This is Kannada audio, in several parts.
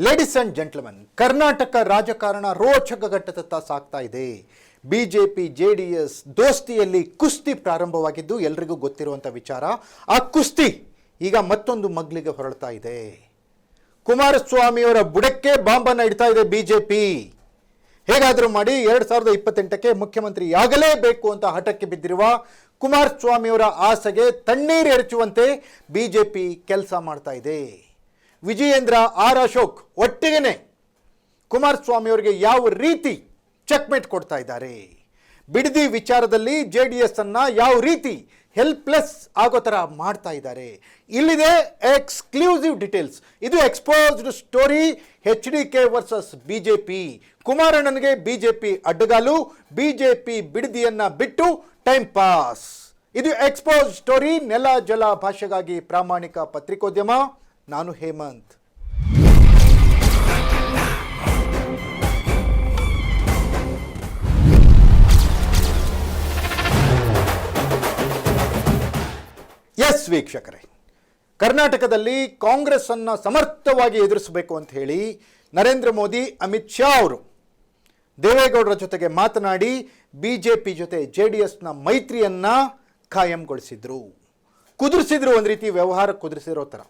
ಲೇಡೀಸ್ ಅಂಡ್ ಜೆಂಟ್ಲ್ಮನ್, ಕರ್ನಾಟಕ ರಾಜಕಾರಣ ರೋಚಕ ಘಟ್ಟದತ್ತ ಸಾಗ್ತಾ ಇದೆ. ಬಿಜೆಪಿ ಜೆಡಿಎಸ್ ದೋಸ್ತಿಯಲ್ಲಿ ಕುಸ್ತಿ ಪ್ರಾರಂಭವಾಗಿದ್ದು ಎಲ್ರಿಗೂ ಗೊತ್ತಿರುವಂಥ ವಿಚಾರ. ಆ ಕುಸ್ತಿ ಈಗ ಮತ್ತೊಂದು ಮಗ್ಲಿಗೆ ಹೊರಳ್ತಾ ಇದೆ. ಕುಮಾರಸ್ವಾಮಿಯವರ ಬುಡಕ್ಕೆ ಬಾಂಬನ್ನು ಇಡ್ತಾ ಇದೆ ಬಿಜೆಪಿ. ಹೇಗಾದರೂ ಮಾಡಿ 2028ಕ್ಕೆ ಮುಖ್ಯಮಂತ್ರಿಯಾಗಲೇಬೇಕು ಅಂತ ಹಠಕ್ಕೆ ಬಿದ್ದಿರುವ ಕುಮಾರಸ್ವಾಮಿಯವರ ಆಸೆಗೆ ತಣ್ಣೀರು ಎರಚುವಂತೆ ಬಿಜೆಪಿ ಕೆಲಸ ಮಾಡ್ತಾ ಇದೆ. ವಿಜಯೇಂದ್ರ ಆರ್ ಅಶೋಕ್ ಒಟ್ಟಿಗೆನೆ ಕುಮಾರಸ್ವಾಮಿಯವರಿಗೆ ಯಾವ ರೀತಿ ಚೆಕ್ಮೇಟ್ ಕೊಡ್ತಾ ಇದ್ದಾರೆ, ಬಿಡದಿ ವಿಚಾರದಲ್ಲಿ JDS ಅನ್ನ ಯಾವ ರೀತಿ ಹೆಲ್ಪ್ಲೆಸ್ ಆಗೋ ಥರ ಮಾಡ್ತಾ ಇದ್ದಾರೆ, ಇಲ್ಲಿದೆ ಎಕ್ಸ್ಕ್ಲೂಸಿವ್ ಡೀಟೇಲ್ಸ್. ಇದು exposed story. HDK versus BJP. ಕುಮಾರಣ್ಣನಿಗೆ ಬಿಜೆಪಿ ಅಡ್ಡಗಾಲು, ಬಿಜೆಪಿ ಬಿಡದಿಯನ್ನ ಬಿಟ್ಟು ಟೈಮ್ ಪಾಸ್. ಇದು ಎಕ್ಸ್ಪೋಸ್ ಸ್ಟೋರಿ. ನೆಲ ಜಲ ಭಾಷೆಗಾಗಿ ಪ್ರಾಮಾಣಿಕ ಪತ್ರಿಕೋದ್ಯಮ. ನಾನು ಹೇಮಂತ್. ಎಸ್ ವೀಕ್ಷಕರೇ, ಕರ್ನಾಟಕದಲ್ಲಿ ಕಾಂಗ್ರೆಸ್ ಅನ್ನು ಸಮರ್ಥವಾಗಿ ಎದುರಿಸಬೇಕು ಅಂತ ಹೇಳಿ ನರೇಂದ್ರ ಮೋದಿ, ಅಮಿತ್ ಶಾ ಅವರು ದೇವೇಗೌಡರ ಜೊತೆಗೆ ಮಾತನಾಡಿ ಬಿಜೆಪಿ ಜೊತೆ JDSನ ಮೈತ್ರಿಯನ್ನ ಖಾಯಂಗೊಳಿಸಿದ್ರು, ಕುದುರಿಸಿದ್ರು. ಒಂದು ರೀತಿ ವ್ಯವಹಾರ ಕುದುರಿಸಿರೋ ಥರ.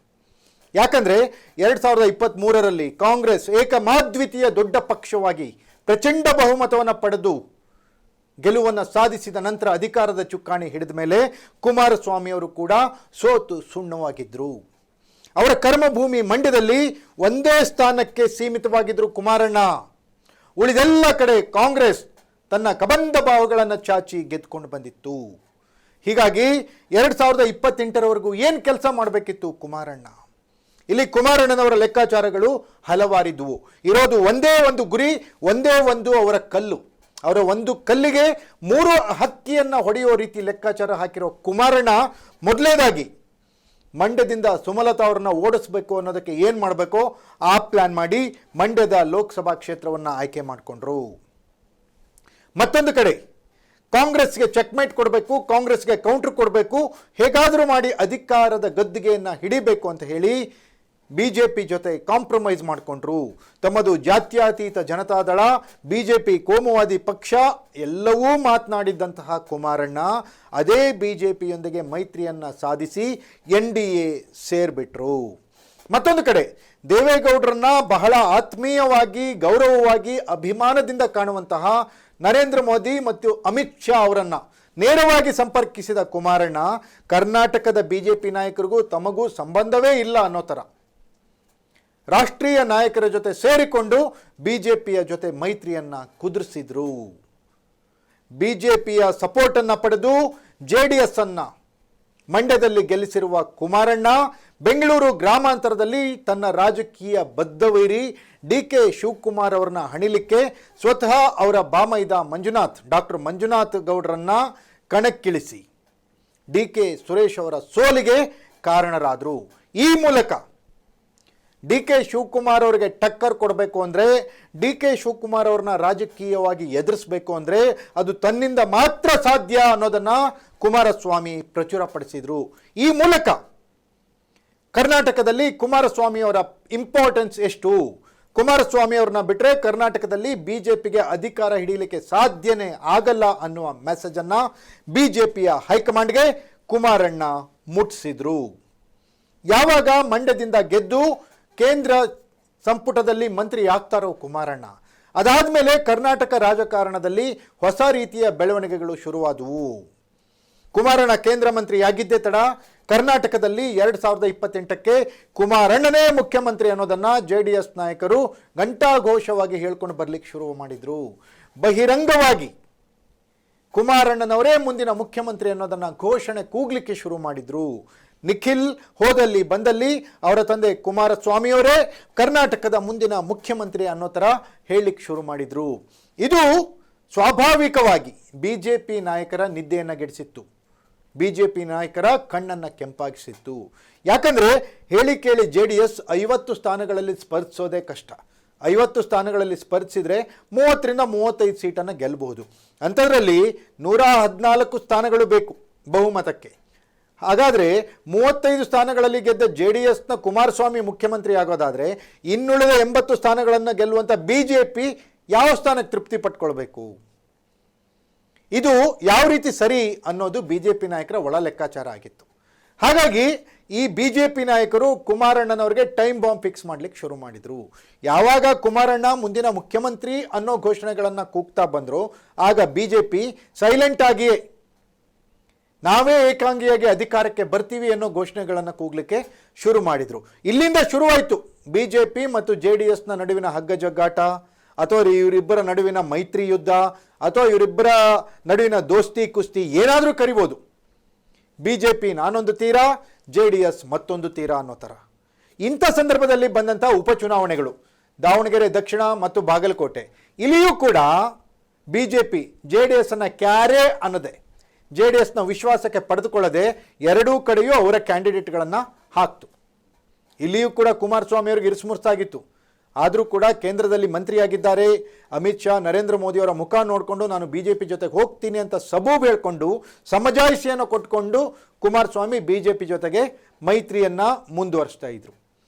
ಯಾಕಂದರೆ 2023ರಲ್ಲಿ ಕಾಂಗ್ರೆಸ್ ಏಕಮಾದ್ವಿತೀಯ ದೊಡ್ಡ ಪಕ್ಷವಾಗಿ ಪ್ರಚಂಡ ಬಹುಮತವನ್ನು ಪಡೆದು ಗೆಲುವನ್ನು ಸಾಧಿಸಿದ ನಂತರ ಅಧಿಕಾರದ ಚುಕ್ಕಾಣಿ ಹಿಡಿದ ಮೇಲೆ ಕುಮಾರಸ್ವಾಮಿಯವರು ಕೂಡ ಸೋತು ಸುಣ್ಣವಾಗಿದ್ದರು. ಅವರ ಕರ್ಮಭೂಮಿ ಮಂಡ್ಯದಲ್ಲಿ ಒಂದೇ ಸ್ಥಾನಕ್ಕೆ ಸೀಮಿತವಾಗಿದ್ದರು ಕುಮಾರಣ್ಣ. ಉಳಿದೆಲ್ಲ ಕಡೆ ಕಾಂಗ್ರೆಸ್ ತನ್ನ ಕಬಂಧ ಬಾಹುಗಳನ್ನು ಚಾಚಿ ಗೆದ್ದುಕೊಂಡು ಬಂದಿತ್ತು. ಹೀಗಾಗಿ 2028ರವರೆಗೂ ಏನು ಕೆಲಸ ಮಾಡಬೇಕಿತ್ತು ಕುಮಾರಣ್ಣ? ಇಲ್ಲಿ ಕುಮಾರಣ್ಣನವರ ಲೆಕ್ಕಾಚಾರಗಳು ಹಲವಾರಿದ್ವು. ಇರೋದು ಒಂದೇ ಒಂದು ಗುರಿ, ಒಂದೇ ಒಂದು ಅವರ ಕಲ್ಲು. ಅವರ ಒಂದು ಕಲ್ಲಿಗೆ 3 ಹಕ್ಕಿಯನ್ನು ಹೊಡೆಯೋ ರೀತಿ ಲೆಕ್ಕಾಚಾರ ಹಾಕಿರೋ ಕುಮಾರಣ್ಣ ಮೊದಲನೇದಾಗಿ ಮಂಡ್ಯದಿಂದ ಸುಮಲತಾ ಅವರನ್ನ ಓಡಿಸ್ಬೇಕು ಅನ್ನೋದಕ್ಕೆ ಏನು ಮಾಡಬೇಕೋ ಆ ಪ್ಲ್ಯಾನ್ ಮಾಡಿ ಮಂಡ್ಯದ ಲೋಕಸಭಾ ಕ್ಷೇತ್ರವನ್ನು ಆಯ್ಕೆ ಮಾಡಿಕೊಂಡ್ರು. ಮತ್ತೊಂದು ಕಡೆ ಕಾಂಗ್ರೆಸ್ಗೆ ಚೆಕ್ಮೇಟ್ ಕೊಡಬೇಕು, ಕಾಂಗ್ರೆಸ್ಗೆ ಕೌಂಟರ್ ಕೊಡಬೇಕು, ಹೇಗಾದರೂ ಮಾಡಿ ಅಧಿಕಾರದ ಗದ್ದುಗೆಯನ್ನು ಹಿಡಿಬೇಕು ಅಂತ ಹೇಳಿ ಬಿಜೆಪಿ ಜೊತೆ ಕಾಂಪ್ರಮೈಸ್ ಮಾಡಿಕೊಂಡ್ರು. ತಮ್ಮದು ಜಾತ್ಯತೀತ ಜನತಾದಳ, ಬಿಜೆಪಿ ಕೋಮುವಾದಿ ಪಕ್ಷ ಎಲ್ಲವೂ ಮಾತನಾಡಿದ್ದಂತಹ ಕುಮಾರಣ್ಣ ಅದೇ ಬಿಜೆಪಿಯೊಂದಿಗೆ ಮೈತ್ರಿಯನ್ನು ಸಾಧಿಸಿ NDA ಸೇರ್ಬಿಟ್ರು. ಮತ್ತೊಂದು ಕಡೆ ದೇವೇಗೌಡರನ್ನ ಬಹಳ ಆತ್ಮೀಯವಾಗಿ, ಗೌರವವಾಗಿ, ಅಭಿಮಾನದಿಂದ ಕಾಣುವಂತಹ ನರೇಂದ್ರ ಮೋದಿ ಮತ್ತು ಅಮಿತ್ ಶಾ ಅವರನ್ನು ನೇರವಾಗಿ ಸಂಪರ್ಕಿಸಿದ ಕುಮಾರಣ್ಣ ಕರ್ನಾಟಕದ ಬಿಜೆಪಿ ನಾಯಕರಿಗೂ ತಮಗೂ ಸಂಬಂಧವೇ ಇಲ್ಲ ಅನ್ನೋ ಥರ ರಾಷ್ಟ್ರೀಯ ನಾಯಕರ ಜೊತೆ ಸೇರಿಕೊಂಡು ಬಿಜೆಪಿಯ ಜೊತೆ ಮೈತ್ರಿಯನ್ನು ಕುದುರಿಸಿದ್ರು. ಬಿಜೆಪಿಯ ಸಪೋರ್ಟನ್ನು ಪಡೆದು JDS ಅನ್ನು ಮಂಡ್ಯದಲ್ಲಿ ಗೆಲ್ಲಿಸಿರುವ ಕುಮಾರಣ್ಣ ಬೆಂಗಳೂರು ಗ್ರಾಮಾಂತರದಲ್ಲಿ ತನ್ನ ರಾಜಕೀಯ ಬದ್ಧವೈರಿ DK ಶಿವಕುಮಾರ್ ಅವರನ್ನ ಹಣಿಲಿಕ್ಕೆ ಸ್ವತಃ ಅವರ ಬಾಮೈದ ಡಾಕ್ಟರ್ ಮಂಜುನಾಥ್ ಗೌಡರನ್ನ ಕಣಕ್ಕಿಳಿಸಿ DK ಸುರೇಶ್ ಅವರ ಸೋಲಿಗೆ ಕಾರಣರಾದರು. ಈ ಮೂಲಕ DK ಶಿವಕುಮಾರ್ ಅವರಿಗೆ ಟಕ್ಕರ್ ಕೊಡಬೇಕು ಅಂದರೆ, DK ಶಿವಕುಮಾರ್ ಅವ್ರನ್ನ ರಾಜಕೀಯವಾಗಿ ಎದುರಿಸಬೇಕು ಅಂದರೆ ಅದು ತನ್ನಿಂದ ಮಾತ್ರ ಸಾಧ್ಯ ಅನ್ನೋದನ್ನು ಕುಮಾರಸ್ವಾಮಿ ಪ್ರಚುರಪಡಿಸಿದರು. ಈ ಮೂಲಕ ಕರ್ನಾಟಕದಲ್ಲಿ ಕುಮಾರಸ್ವಾಮಿಯವರ ಇಂಪಾರ್ಟೆನ್ಸ್ ಎಷ್ಟು, ಕುಮಾರಸ್ವಾಮಿ ಅವ್ರನ್ನ ಬಿಟ್ಟರೆ ಕರ್ನಾಟಕದಲ್ಲಿ ಬಿಜೆಪಿಗೆ ಅಧಿಕಾರ ಹಿಡಿಯಲಿಕ್ಕೆ ಸಾಧ್ಯನೇ ಆಗಲ್ಲ ಅನ್ನುವ ಮೆಸೇಜನ್ನು ಬಿಜೆಪಿಯ ಹೈಕಮಾಂಡ್ಗೆ ಕುಮಾರಣ್ಣ ಮುಟ್ಟಿಸಿದ್ರು. ಯಾವಾಗ ಮಂಡ್ಯದಿಂದ ಗೆದ್ದು ಕೇಂದ್ರ ಸಂಪುಟದಲ್ಲಿ ಮಂತ್ರಿ ಆಗ್ತಾರೋ ಕುಮಾರಣ್ಣ, ಅದಾದಮೇಲೆ ಕರ್ನಾಟಕ ರಾಜಕಾರಣದಲ್ಲಿ ಹೊಸ ರೀತಿಯ ಬೆಳವಣಿಗೆಗಳು ಶುರುವಾದವು. ಕುಮಾರಣ್ಣ ಕೇಂದ್ರ ಮಂತ್ರಿಯಾಗಿದ್ದೇ ತಡ ಕರ್ನಾಟಕದಲ್ಲಿ 2028ಕ್ಕೆ ಕುಮಾರಣ್ಣನೇ ಮುಖ್ಯಮಂತ್ರಿ ಅನ್ನೋದನ್ನು JDS ನಾಯಕರು ಘಂಟಾಘೋಷವಾಗಿ ಹೇಳ್ಕೊಂಡು ಬರಲಿಕ್ಕೆ ಶುರು ಮಾಡಿದರು. ಬಹಿರಂಗವಾಗಿ ಕುಮಾರಣ್ಣನವರೇ ಮುಂದಿನ ಮುಖ್ಯಮಂತ್ರಿ ಅನ್ನೋದನ್ನು ಘೋಷಣೆ ಕೂಗ್ಲಿಕ್ಕೆ ಶುರು ಮಾಡಿದರು. ನಿಖಿಲ್ ಹೋದಲ್ಲಿ ಬಂದಲ್ಲಿ ಅವರ ತಂದೆ ಕುಮಾರಸ್ವಾಮಿಯವರೇ ಕರ್ನಾಟಕದ ಮುಂದಿನ ಮುಖ್ಯಮಂತ್ರಿ ಅನ್ನೋ ಥರ ಹೇಳಲಿಕ್ಕೆ ಶುರು ಮಾಡಿದರು. ಇದು ಸ್ವಾಭಾವಿಕವಾಗಿ ಬಿಜೆಪಿ ನಾಯಕರ ನಿದ್ದೆಯನ್ನು ಗೆಡಿಸಿತ್ತು, ಬಿಜೆಪಿ ನಾಯಕರ ಕಣ್ಣನ್ನು ಕೆಂಪಾಗಿಸಿತ್ತು. ಯಾಕಂದರೆ ಹೇಳಿ ಕೇಳಿ JDS 50 ಸ್ಥಾನಗಳಲ್ಲಿ ಸ್ಪರ್ಧಿಸೋದೇ ಕಷ್ಟ. 50 ಸ್ಥಾನಗಳಲ್ಲಿ ಸ್ಪರ್ಧಿಸಿದರೆ 30ರಿಂದ 35 ಸೀಟನ್ನು ಗೆಲ್ಲಬಹುದು. ಅಂಥದ್ರಲ್ಲಿ 114 ಸ್ಥಾನಗಳು ಬೇಕು ಬಹುಮತಕ್ಕೆ. ಹಾಗಾದರೆ 35 ಸ್ಥಾನಗಳಲ್ಲಿ ಗೆದ್ದ JDSನ ಕುಮಾರಸ್ವಾಮಿ ಮುಖ್ಯಮಂತ್ರಿ ಆಗೋದಾದರೆ ಇನ್ನುಳಿದ 80 ಸ್ಥಾನಗಳನ್ನು ಗೆಲ್ಲುವಂಥ BJP ಯಾವ ಸ್ಥಾನಕ್ಕೆ ತೃಪ್ತಿ ಪಟ್ಕೊಳ್ಬೇಕು? ಇದು ಯಾವ ರೀತಿ ಸರಿ ಅನ್ನೋದು BJP ನಾಯಕರ ಒಳ ಲೆಕ್ಕಾಚಾರ ಆಗಿತ್ತು. ಹಾಗಾಗಿ ಈ BJP ನಾಯಕರು ಕುಮಾರಣ್ಣನವರಿಗೆ ಟೈಮ್ ಬಾಂಬ್ ಫಿಕ್ಸ್ ಮಾಡಲಿಕ್ಕೆ ಶುರು ಮಾಡಿದರು. ಯಾವಾಗ ಕುಮಾರಣ್ಣ ಮುಂದಿನ ಮುಖ್ಯಮಂತ್ರಿ ಅನ್ನೋ ಘೋಷಣೆಗಳನ್ನು ಕೂಗ್ತಾ ಬಂದರು, ಆಗ BJP ಸೈಲೆಂಟ್ ಆಗಿಯೇ ನಾವೇ ಏಕಾಂಗಿಯಾಗಿ ಅಧಿಕಾರಕ್ಕೆ ಬರ್ತೀವಿ ಅನ್ನೋ ಘೋಷಣೆಗಳನ್ನು ಕೂಗಲಿಕ್ಕೆ ಶುರು ಮಾಡಿದರು. ಇಲ್ಲಿಂದ ಶುರುವಾಯಿತು BJP ಮತ್ತು JDSನ ನಡುವಿನ ಹಗ್ಗಜಗ್ಗಾಟ, ಅಥವಾ ಇವರಿಬ್ಬರ ನಡುವಿನ ಮೈತ್ರಿ ಯುದ್ಧ, ಅಥವಾ ಇವರಿಬ್ಬರ ನಡುವಿನ ದೋಸ್ತಿ ಕುಸ್ತಿ, ಏನಾದರೂ ಕರಿಬೋದು. BJP ನಾನೊಂದು ತೀರ, JDS ಮತ್ತೊಂದು ತೀರ ಅನ್ನೋ ಥರ. ಇಂಥ ಸಂದರ್ಭದಲ್ಲಿ ಬಂದಂಥ ಉಪಚುನಾವಣೆಗಳು ದಾವಣಗೆರೆ ದಕ್ಷಿಣ ಮತ್ತು ಬಾಗಲಕೋಟೆ, ಇಲ್ಲಿಯೂ ಕೂಡ BJP JDSನ್ನು ಕ್ಯಾರೆ ಅನ್ನದೆ, JDSನ ವಿಶ್ವಾಸಕ್ಕೆ ಪಡೆದುಕೊಳ್ಳದೆ ಎರಡೂ ಕಡೆಯೂ ಅವರ ಕ್ಯಾಂಡಿಡೇಟ್ಗಳನ್ನು ಹಾಕ್ತು. ಇಲ್ಲಿಯೂ ಕೂಡ ಕುಮಾರಸ್ವಾಮಿ ಅವರಿಗೆ ಇರಿಸುಮುರ್ಸಾಗಿತ್ತು. ಆದರೂ ಕೂಡ ಕೇಂದ್ರದಲ್ಲಿ ಮಂತ್ರಿಯಾಗಿದ್ದಾರೆ, ಅಮಿತ್ ಶಾ ನರೇಂದ್ರ ಮೋದಿಯವರ ಮುಖ ನೋಡಿಕೊಂಡು ನಾನು BJP ಜೊತೆಗೆ ಹೋಗ್ತೀನಿ ಅಂತ ಸಬೂಬು ಹೇಳ್ಕೊಂಡು ಸಮಜಾಯಿಷಿಯನ್ನು ಕೊಟ್ಕೊಂಡು ಕುಮಾರಸ್ವಾಮಿ BJP ಜೊತೆಗೆ ಮೈತ್ರಿಯನ್ನು ಮುಂದುವರಿಸ್ತಾ ಇದ್ರು.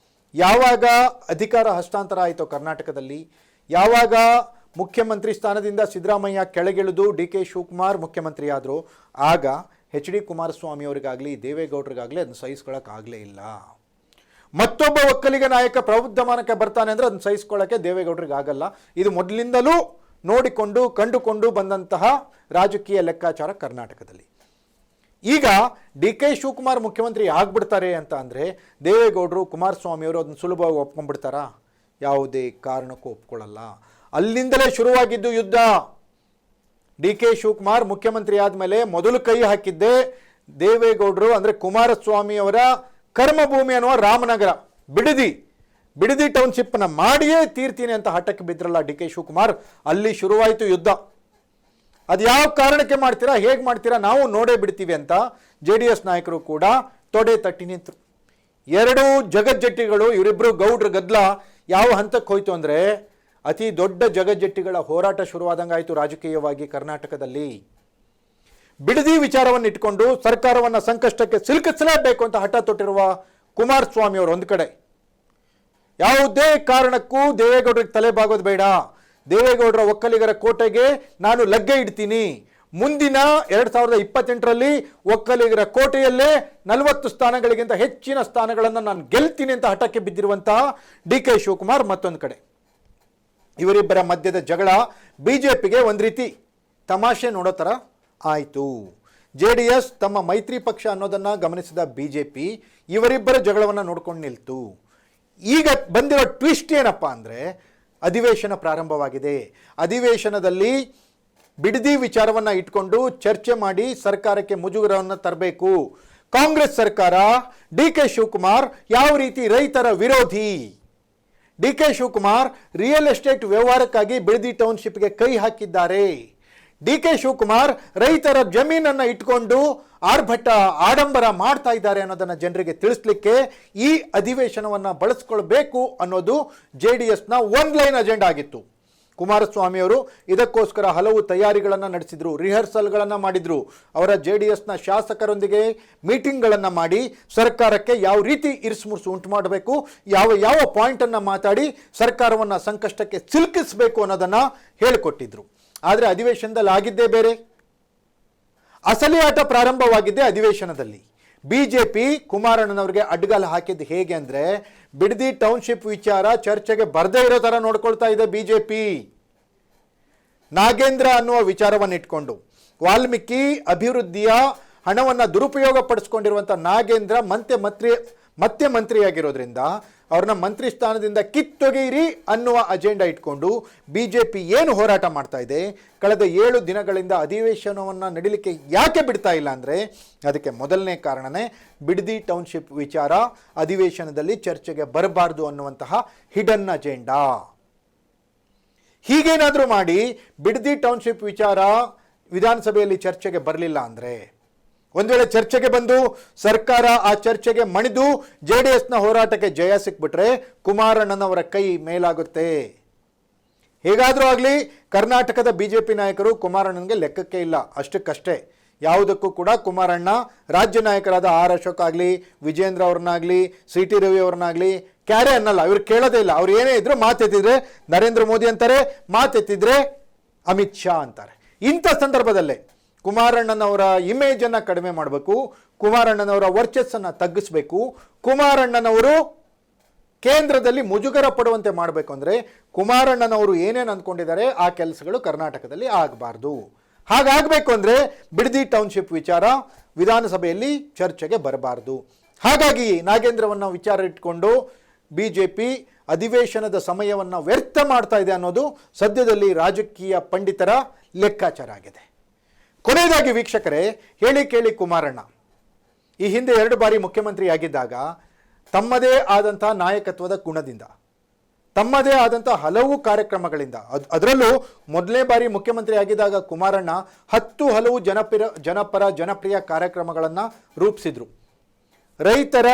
ಯಾವಾಗ ಅಧಿಕಾರ ಹಸ್ತಾಂತರ ಆಯಿತೋ ಕರ್ನಾಟಕದಲ್ಲಿ, ಯಾವಾಗ ಮುಖ್ಯಮಂತ್ರಿ ಸ್ಥಾನದಿಂದ ಸಿದ್ದರಾಮಯ್ಯ ಕೆಳಗಿಳಿದು DK ಶಿವಕುಮಾರ್ ಮುಖ್ಯಮಂತ್ರಿ ಆದರು, ಆಗ HD ಕುಮಾರಸ್ವಾಮಿ ಅವರಿಗಾಗಲಿ ದೇವೇಗೌಡರಿಗಾಗಲಿ ಅದನ್ನು ಸಹಿಸ್ಕೊಳ್ಳೋಕ್ಕಾಗಲೇ ಇಲ್ಲ. ಮತ್ತೊಬ್ಬ ಒಕ್ಕಲಿಗ ನಾಯಕ ಪ್ರಬುದ್ಧಮಾನಕ್ಕೆ ಬರ್ತಾನೆ ಅಂದರೆ ಅದನ್ನು ಸಹಿಸ್ಕೊಳ್ಳೋಕ್ಕೆ ದೇವೇಗೌಡರಿಗೆ ಆಗಲ್ಲ. ಇದು ಮೊದಲಿಂದಲೂ ನೋಡಿಕೊಂಡು ಕಂಡುಕೊಂಡು ಬಂದಂತಹ ರಾಜಕೀಯ ಲೆಕ್ಕಾಚಾರ ಕರ್ನಾಟಕದಲ್ಲಿ. ಈಗ DK ಶಿವಕುಮಾರ್ ಮುಖ್ಯಮಂತ್ರಿ ಆಗ್ಬಿಡ್ತಾರೆ ಅಂತ ಅಂದರೆ ದೇವೇಗೌಡರು ಕುಮಾರಸ್ವಾಮಿಯವರು ಅದನ್ನು ಸುಲಭವಾಗಿ ಒಪ್ಕೊಂಡ್ಬಿಡ್ತಾರಾ? ಯಾವುದೇ ಕಾರಣಕ್ಕೂ ಒಪ್ಕೊಳ್ಳಲ್ಲ. ಅಲ್ಲಿಂದಲೇ ಶುರುವಾಗಿದ್ದು ಯುದ್ಧ. DK ಶಿವಕುಮಾರ್ ಮುಖ್ಯಮಂತ್ರಿ ಆದಮೇಲೆ ಮೊದಲು ಕೈ ಹಾಕಿದ್ದೆ ದೇವೇಗೌಡರು, ಅಂದರೆ ಕುಮಾರಸ್ವಾಮಿಯವರ ಕರ್ಮಭೂಮಿ ಅನ್ನುವ ರಾಮನಗರ ಬಿಡದಿ ಟೌನ್ಶಿಪ್ನ ಮಾಡಿಯೇ ತೀರ್ತೀನಿ ಅಂತ ಹಠಕ್ಕೆ ಬಿದ್ರಲ್ಲ DK ಶಿವಕುಮಾರ್. ಅಲ್ಲಿ ಶುರುವಾಯಿತು ಯುದ್ಧ. ಅದು ಯಾವ ಕಾರಣಕ್ಕೆ ಮಾಡ್ತೀರಾ, ಹೇಗೆ ಮಾಡ್ತೀರಾ, ನಾವು ನೋಡೇ ಬಿಡ್ತೀವಿ ಅಂತ JDS ನಾಯಕರು ಕೂಡ ತೊಡೆ ತಟ್ಟಿ ನಿಂತರು. ಎರಡೂ ಜಗಜ್ಜಟ್ಟಿಗಳು, ಇವರಿಬ್ಬರು ಗೌಡ್ರ ಗದ್ದಲ ಯಾವ ಹಂತಕ್ಕೆ ಹೋಯ್ತು ಅಂದರೆ ಅತಿ ದೊಡ್ಡ ಜಗಜ್ಜಟ್ಟಿಗಳ ಹೋರಾಟ ಶುರುವಾದಂಗಾಯಿತು ರಾಜಕೀಯವಾಗಿ ಕರ್ನಾಟಕದಲ್ಲಿ. ಬಿಡದಿ ವಿಚಾರವನ್ನು ಇಟ್ಕೊಂಡು ಸರ್ಕಾರವನ್ನು ಸಂಕಷ್ಟಕ್ಕೆ ಸಿಲುಕಿಸಲೇಬೇಕು ಅಂತ ಹಠ ತೊಟ್ಟಿರುವ ಕುಮಾರಸ್ವಾಮಿ ಅವರು ಒಂದು ಕಡೆ, ಯಾವುದೇ ಕಾರಣಕ್ಕೂ ದೇವೇಗೌಡರಿಗೆ ತಲೆ ಬಾಗೋದು ಬೇಡ, ದೇವೇಗೌಡರ ಒಕ್ಕಲಿಗರ ಕೋಟೆಗೆ ನಾನು ಲಗ್ಗೆ ಇಡ್ತೀನಿ, ಮುಂದಿನ 2028ರಲ್ಲಿ ಒಕ್ಕಲಿಗರ ಕೋಟೆಯಲ್ಲೇ 40 ಸ್ಥಾನಗಳಿಗಿಂತ ಹೆಚ್ಚಿನ ಸ್ಥಾನಗಳನ್ನು ನಾನು ಗೆಲ್ತೀನಿ ಅಂತ ಹಠಕ್ಕೆ ಬಿದ್ದಿರುವಂತಹ DK ಶಿವಕುಮಾರ್ ಮತ್ತೊಂದು ಕಡೆ. ಇವರಿಬ್ಬರ ಮಧ್ಯದ ಜಗಳ BJPಗೆ ಒಂದು ರೀತಿ ತಮಾಷೆ ನೋಡೋ ಥರ ಆಯಿತು. JDS ತಮ್ಮ ಮೈತ್ರಿ ಪಕ್ಷ ಅನ್ನೋದನ್ನು ಗಮನಿಸಿದ BJP ಇವರಿಬ್ಬರ ಜಗಳವನ್ನು ನೋಡ್ಕೊಂಡು ನಿಲ್ತು. ಈಗ ಬಂದಿರೋ ಟ್ವಿಸ್ಟ್ ಏನಪ್ಪ ಅಂದರೆ ಅಧಿವೇಶನ ಪ್ರಾರಂಭವಾಗಿದೆ. ಅಧಿವೇಶನದಲ್ಲಿ ಬಿಡದಿ ವಿಚಾರವನ್ನು ಇಟ್ಕೊಂಡು ಚರ್ಚೆ ಮಾಡಿ ಸರ್ಕಾರಕ್ಕೆ ಮುಜುಗರವನ್ನು ತರಬೇಕು. ಕಾಂಗ್ರೆಸ್ ಸರ್ಕಾರ, DK ಶಿವಕುಮಾರ್ ಯಾವ ರೀತಿ ರೈತರ ವಿರೋಧಿ, DK ಶಿವಕುಮಾರ್ ರಿಯಲ್ ಎಸ್ಟೇಟ್ ವ್ಯವಹಾರಕ್ಕಾಗಿ ಬಿಡದಿ ಟೌನ್ಶಿಪ್ಗೆ ಕೈ ಹಾಕಿದ್ದಾರೆ. DK ಶಿವಕುಮಾರ್ ರೈತರ ಜಮೀನನ್ನು ಇಟ್ಕೊಂಡು ಆರ್ಭಟ ಆಡಂಬರ ಮಾಡ್ತಾ ಇದ್ದಾರೆ ಅನ್ನೋದನ್ನು ಜನರಿಗೆ ತಿಳಿಸ್ಲಿಕ್ಕೆ ಈ ಅಧಿವೇಶನವನ್ನು ಬಳಸ್ಕೊಳ್ಬೇಕು ಅನ್ನೋದು JDSನ ಒನ್ ಲೈನ್ ಅಜೆಂಡಾ ಆಗಿತ್ತು. ಕುಮಾರಸ್ವಾಮಿಯವರು ಇದಕ್ಕೋಸ್ಕರ ಹಲವು ತಯಾರಿಗಳನ್ನು ನಡೆಸಿದರು, ರಿಹರ್ಸಲ್ಗಳನ್ನು ಮಾಡಿದರು. ಅವರ JDSನ ಶಾಸಕರೊಂದಿಗೆ ಮೀಟಿಂಗ್ಗಳನ್ನು ಮಾಡಿ ಸರ್ಕಾರಕ್ಕೆ ಯಾವ ರೀತಿ ಇರಿಸುಮುರುಸು ಉಂಟು ಮಾಡಬೇಕು, ಯಾವ ಪಾಯಿಂಟನ್ನು ಮಾತಾಡಿ ಸರ್ಕಾರವನ್ನು ಸಂಕಷ್ಟಕ್ಕೆ ಸಿಲುಕಿಸಬೇಕು ಅನ್ನೋದನ್ನು ಹೇಳಿಕೊಟ್ಟಿದ್ರು. ಆದರೆ ಅಧಿವೇಶನದಲ್ಲಿ ಆಗಿದ್ದೇ ಬೇರೆ. ಅಸಲಿ ಆಟ ಪ್ರಾರಂಭವಾಗಿದ್ದೇ ಅಧಿವೇಶನದಲ್ಲಿ. BJP ಕುಮಾರಣ್ಣನವರಿಗೆ ಅಡ್ಡಗಾಲ ಹಾಕಿದ್ದು ಹೇಗೆ ಅಂದರೆ ಬಿಡದಿ ಟೌನ್ಶಿಪ್ ವಿಚಾರ ಚರ್ಚೆಗೆ ಬರದೇ ಇರೋ ಥರ ನೋಡ್ಕೊಳ್ತಾ ಇದೆ BJP. ನಾಗೇಂದ್ರ ಅನ್ನುವ ವಿಚಾರವನ್ನು ಇಟ್ಕೊಂಡು ವಾಲ್ಮೀಕಿ ಅಭಿವೃದ್ಧಿಯ ಹಣವನ್ನು ದುರುಪಯೋಗ ಪಡಿಸ್ಕೊಂಡಿರುವಂಥ ನಾಗೇಂದ್ರ ಮತ್ತೆ ಮಂತ್ರಿಯಾಗಿರೋದ್ರಿಂದ ಅವ್ರನ್ನ ಮಂತ್ರಿ ಸ್ಥಾನದಿಂದ ಕಿತ್ತೊಗೆಯಿರಿ ಅನ್ನುವ ಅಜೆಂಡಾ ಇಟ್ಕೊಂಡು BJP ಏನು ಹೋರಾಟ ಮಾಡ್ತಾ ಇದೆ, ಕಳೆದ 7 ದಿನಗಳಿಂದ ಅಧಿವೇಶನವನ್ನು ನಡೀಲಿಕ್ಕೆ ಯಾಕೆ ಬಿಡ್ತಾ ಇಲ್ಲ ಅಂದರೆ ಅದಕ್ಕೆ ಮೊದಲನೇ ಕಾರಣನೇ ಬಿಡದಿ ಟೌನ್ಶಿಪ್ ವಿಚಾರ ಅಧಿವೇಶನದಲ್ಲಿ ಚರ್ಚೆಗೆ ಬರಬಾರ್ದು ಅನ್ನುವಂತಹ ಹಿಡನ್ ಅಜೆಂಡಾ. ಹೀಗೇನಾದರೂ ಮಾಡಿ ಬಿಡದಿ ಟೌನ್ಶಿಪ್ ವಿಚಾರ ವಿಧಾನಸಭೆಯಲ್ಲಿ ಚರ್ಚೆಗೆ ಬರಲಿಲ್ಲ ಅಂದರೆ, ಒಂದು ವೇಳೆ ಚರ್ಚೆಗೆ ಬಂದು ಸರ್ಕಾರ ಆ ಚರ್ಚೆಗೆ ಮಣಿದು JDSನ ಹೋರಾಟಕ್ಕೆ ಜಯ ಸಿಕ್ಬಿಟ್ರೆ ಕುಮಾರಣ್ಣನವರ ಕೈ ಮೇಲಾಗುತ್ತೆ. ಹೇಗಾದರೂ ಆಗಲಿ ಕರ್ನಾಟಕದ BJP ನಾಯಕರು ಕುಮಾರಣ್ಣನಿಗೆ ಲೆಕ್ಕಕ್ಕೆ ಇಲ್ಲ, ಅಷ್ಟಕ್ಕಷ್ಟೇ. ಯಾವುದಕ್ಕೂ ಕೂಡ ಕುಮಾರಣ್ಣ ರಾಜ್ಯ ನಾಯಕರಾದ ಆರ್ ಅಶೋಕ್ ಆಗಲಿ, ವಿಜೇಂದ್ರ ಅವ್ರನ್ನಾಗಲಿ, ಸಿ ಟಿ ರವಿ ಅವ್ರನ್ನಾಗಲಿ ಕ್ಯಾರೆ ಅನ್ನಲ್ಲ. ಇವ್ರು ಕೇಳೋದೇ ಇಲ್ಲ. ಅವ್ರು ಏನೇ ಇದ್ರು ಮಾತೆತ್ತಿದ್ರೆ ನರೇಂದ್ರ ಮೋದಿ ಅಂತಾರೆ, ಮಾತೆತ್ತಿದ್ರೆ ಅಮಿತ್ ಶಾ ಅಂತಾರೆ. ಇಂಥ ಸಂದರ್ಭದಲ್ಲೇ ಕುಮಾರಣ್ಣನವರ ಇಮೇಜನ್ನು ಕಡಿಮೆ ಮಾಡಬೇಕು, ಕುಮಾರಣ್ಣನವರ ವರ್ಚಸ್ಸನ್ನು ತಗ್ಗಿಸ್ಬೇಕು, ಕುಮಾರಣ್ಣನವರು ಕೇಂದ್ರದಲ್ಲಿ ಮುಜುಗರ ಪಡುವಂತೆ ಮಾಡಬೇಕು ಅಂದರೆ ಕುಮಾರಣ್ಣನವರು ಏನೇನು ಅಂದ್ಕೊಂಡಿದ್ದಾರೆ ಆ ಕೆಲಸಗಳು ಕರ್ನಾಟಕದಲ್ಲಿ ಆಗಬಾರ್ದು. ಹಾಗಾಗಬೇಕು ಅಂದರೆ ಬಿಡದಿ ಟೌನ್ಶಿಪ್ ವಿಚಾರ ವಿಧಾನಸಭೆಯಲ್ಲಿ ಚರ್ಚೆಗೆ ಬರಬಾರ್ದು. ಹಾಗಾಗಿ ನಾಗೇಂದ್ರವನ್ನು ವಿಚಾರ ಇಟ್ಕೊಂಡು BJP ಅಧಿವೇಶನದ ಸಮಯವನ್ನು ವ್ಯರ್ಥ ಮಾಡ್ತಾ ಇದೆ ಅನ್ನೋದು ಸದ್ಯದಲ್ಲಿ ರಾಜಕೀಯ ಪಂಡಿತರ ಲೆಕ್ಕಾಚಾರ ಆಗಿದೆ. ಕೊನೆಯದಾಗಿ ವೀಕ್ಷಕರೇ, ಹೇಳಿ ಕೇಳಿ ಕುಮಾರಣ್ಣ ಈ ಹಿಂದೆ 2 ಬಾರಿ ಮುಖ್ಯಮಂತ್ರಿ ಆಗಿದ್ದಾಗ ತಮ್ಮದೇ ಆದಂಥ ನಾಯಕತ್ವದ ಗುಣದಿಂದ, ತಮ್ಮದೇ ಆದಂಥ ಹಲವು ಕಾರ್ಯಕ್ರಮಗಳಿಂದ, ಅದರಲ್ಲೂ ಮೊದಲನೇ ಬಾರಿ ಮುಖ್ಯಮಂತ್ರಿ ಆಗಿದ್ದಾಗ ಕುಮಾರಣ್ಣ 10 ಹಲವು ಜನಪ್ರಿಯ ಕಾರ್ಯಕ್ರಮಗಳನ್ನು ರೂಪಿಸಿದ್ರು. ರೈತರ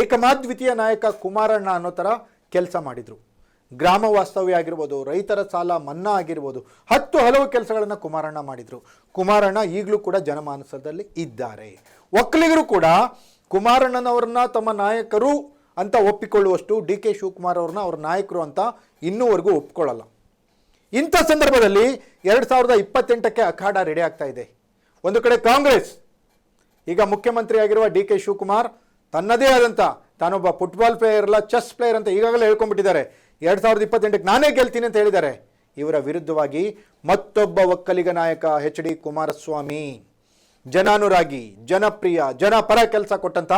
ಏಕಮಾದ್ವಿತೀಯ ನಾಯಕ ಕುಮಾರಣ್ಣ ಅನ್ನೋ ಥರ ಕೆಲಸ ಮಾಡಿದರು. ಗ್ರಾಮ ವಾಸ್ತವ್ಯ ಆಗಿರ್ಬೋದು, ರೈತರ ಸಾಲ ಮನ್ನಾ ಆಗಿರ್ಬೋದು, 10 ಹಲವು ಕೆಲಸಗಳನ್ನು ಕುಮಾರಣ್ಣ ಮಾಡಿದರು. ಕುಮಾರಣ್ಣ ಈಗಲೂ ಕೂಡ ಜನಮಾನಸದಲ್ಲಿ ಇದ್ದಾರೆ. ಒಕ್ಕಲಿಗರು ಕೂಡ ಕುಮಾರಣ್ಣನವ್ರನ್ನ ತಮ್ಮ ನಾಯಕರು ಅಂತ ಒಪ್ಪಿಕೊಳ್ಳುವಷ್ಟು DK ಶಿವಕುಮಾರ್ ಅವ್ರನ್ನ ಅವ್ರ ನಾಯಕರು ಅಂತ ಇನ್ನೂವರೆಗೂ ಒಪ್ಕೊಳ್ಳಲ್ಲ. ಇಂಥ ಸಂದರ್ಭದಲ್ಲಿ 2028ಕ್ಕೆ ಅಖಾಡ ರೆಡಿ ಆಗ್ತಾ ಇದೆ. ಒಂದು ಕಡೆ ಕಾಂಗ್ರೆಸ್, ಈಗ ಮುಖ್ಯಮಂತ್ರಿ ಆಗಿರುವ DK ಶಿವಕುಮಾರ್ ತನ್ನದೇ ಆದಂಥ, ತಾನೊಬ್ಬ ಫುಟ್ಬಾಲ್ ಪ್ಲೇಯರ್ ಅಲ್ಲ, ಚೆಸ್ ಪ್ಲೇಯರ್ ಅಂತ ಈಗಾಗಲೇ ಹೇಳ್ಕೊಂಡ್ಬಿಟ್ಟಿದ್ದಾರೆ. 2028ಕ್ಕೆ ನಾನೇ ಗೆಲ್ತೀನಿ ಅಂತ ಹೇಳಿದ್ದಾರೆ. ಇವರ ವಿರುದ್ಧವಾಗಿ ಮತ್ತೊಬ್ಬ ಒಕ್ಕಲಿಗ ನಾಯಕ HD ಕುಮಾರಸ್ವಾಮಿ, ಜನಾನುರಾಗಿ, ಜನಪ್ರಿಯ, ಜನಪರ ಕೆಲಸ ಕೊಟ್ಟಂತ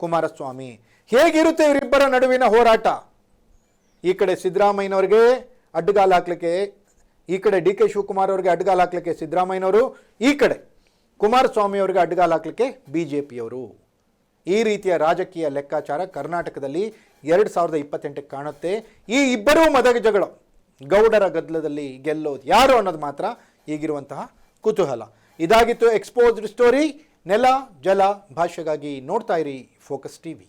ಕುಮಾರಸ್ವಾಮಿ. ಹೇಗಿರುತ್ತೆ ಇವರಿಬ್ಬರ ನಡುವಿನ ಹೋರಾಟ? ಈ ಕಡೆ ಸಿದ್ದರಾಮಯ್ಯನವ್ರಿಗೆ ಅಡ್ಡಗಾಲ ಹಾಕ್ಲಿಕ್ಕೆ, ಈ ಕಡೆ DK ಶಿವಕುಮಾರ್ ಅವರಿಗೆ ಅಡ್ಡಗಾಲ ಹಾಕ್ಲಿಕ್ಕೆ ಸಿದ್ದರಾಮಯ್ಯನವರು, ಈ ಕಡೆ ಕುಮಾರಸ್ವಾಮಿ ಅವರಿಗೆ ಅಡ್ಡಗಾಲ ಹಾಕ್ಲಿಕ್ಕೆ BJPಯವರು. ಈ ರೀತಿಯ ರಾಜಕೀಯ ಲೆಕ್ಕಾಚಾರ ಕರ್ನಾಟಕದಲ್ಲಿ 2028ಕ್ಕೆ ಕಾಣುತ್ತೆ. ಈ ಇಬ್ಬರೂ ಮದಗಜಗಳು ಗೌಡರ ಗದ್ದಲದಲ್ಲಿ ಗೆಲ್ಲೋದು ಯಾರು ಅನ್ನೋದು ಮಾತ್ರ ಈಗಿರುವಂತಹ ಕುತೂಹಲ. ಇದಾಗಿತ್ತು ಎಕ್ಸ್ಪೋಸ್ಡ್ ಸ್ಟೋರಿ. ನೆಲ ಜಲ ಭಾಷೆಗಾಗಿ ನೋಡ್ತಾ ಇರಿ ಫೋಕಸ್ TV.